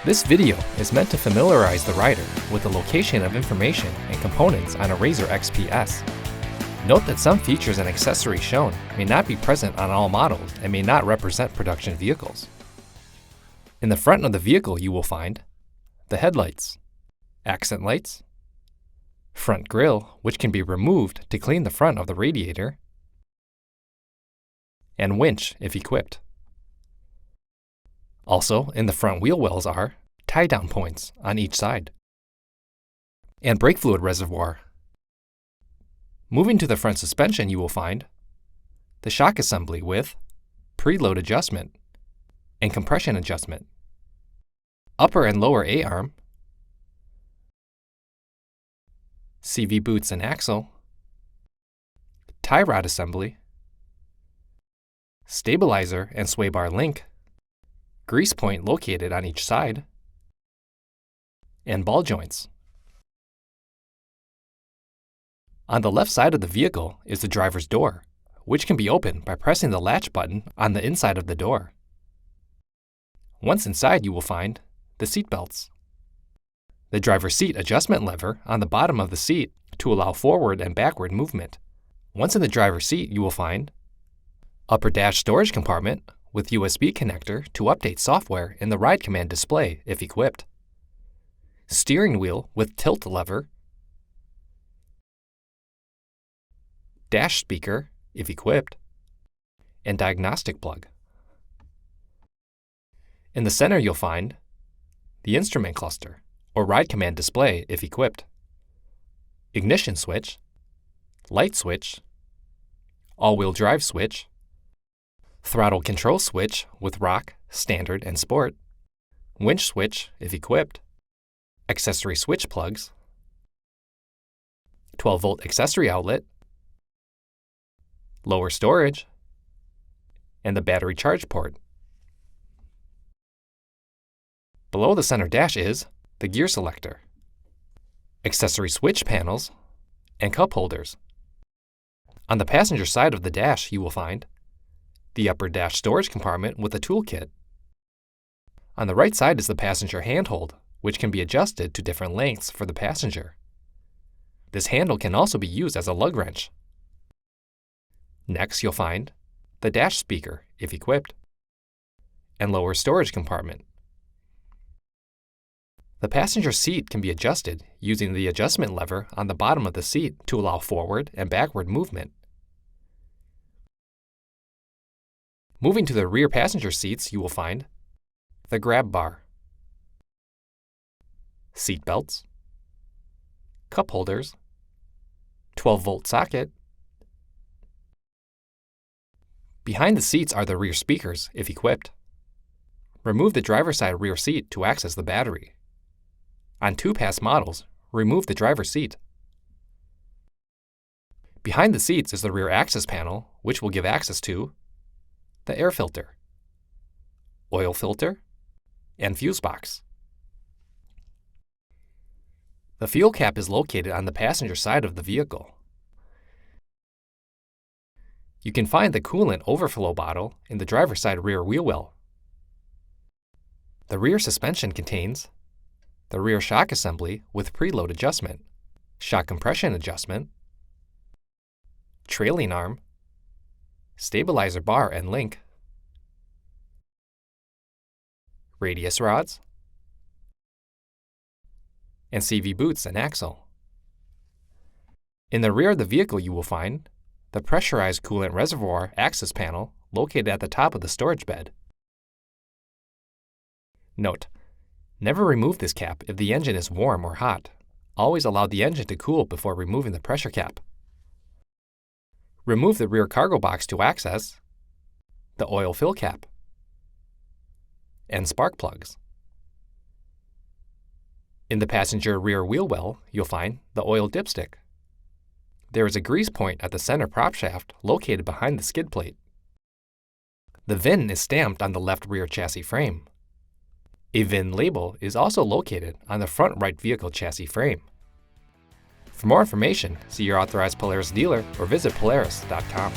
This video is meant to familiarize the rider with the location of information and components on a RZR XP S. Note that some features and accessories shown may not be present on all models and may not represent production vehicles. In the front of the vehicle you will find the headlights, accent lights, front grille, which can be removed to clean the front of the radiator, and winch if equipped. Also, in the front wheel wells are tie-down points on each side and brake fluid reservoir. Moving to the front suspension, you will find the shock assembly with preload adjustment and compression adjustment, upper and lower A-arm, CV boots and axle, tie rod assembly, stabilizer and sway bar link, grease point located on each side, and ball joints. On the left side of the vehicle is the driver's door, which can be opened by pressing the latch button on the inside of the door. Once inside, you will find the seat belts, the driver's seat adjustment lever on the bottom of the seat to allow forward and backward movement. Once in the driver's seat, you will find upper dash storage compartment with USB connector to update software in the ride command display if equipped, steering wheel with tilt lever, dash speaker if equipped, and diagnostic plug. In the center you'll find the instrument cluster or ride command display if equipped, ignition switch, light switch, all-wheel drive switch, throttle control switch with rock, standard, and sport, winch switch if equipped, accessory switch plugs, 12-volt accessory outlet, lower storage, and the battery charge port. Below the center dash is the gear selector, accessory switch panels, and cup holders. On the passenger side of the dash you will find the upper dash storage compartment with a toolkit. On the right side is the passenger handhold, which can be adjusted to different lengths for the passenger. This handle can also be used as a lug wrench. Next, you'll find the dash speaker, if equipped, and lower storage compartment. The passenger seat can be adjusted using the adjustment lever on the bottom of the seat to allow forward and backward movement. Moving to the rear passenger seats, you will find the grab bar, seat belts, cup holders, 12-volt socket. Behind the seats are the rear speakers, if equipped. Remove the driver's side rear seat to access the battery. On 2-pass models, remove the driver's seat. Behind the seats is the rear access panel, which will give access to the air filter, oil filter, and fuse box. The fuel cap is located on the passenger side of the vehicle. You can find the coolant overflow bottle in the driver's side rear wheel well. The rear suspension contains the rear shock assembly with preload adjustment, shock compression adjustment, trailing arm, stabilizer bar and link, radius rods, and CV boots and axle. In the rear of the vehicle you will find the pressurized coolant reservoir access panel located at the top of the storage bed. Note: never remove this cap if the engine is warm or hot. Always allow the engine to cool before removing the pressure cap. Remove the rear cargo box to access the oil fill cap and spark plugs. In the passenger rear wheel well, you'll find the oil dipstick. There is a grease point at the center prop shaft located behind the skid plate. The VIN is stamped on the left rear chassis frame. A VIN label is also located on the front right vehicle chassis frame. For more information, see your authorized Polaris dealer or visit Polaris.com.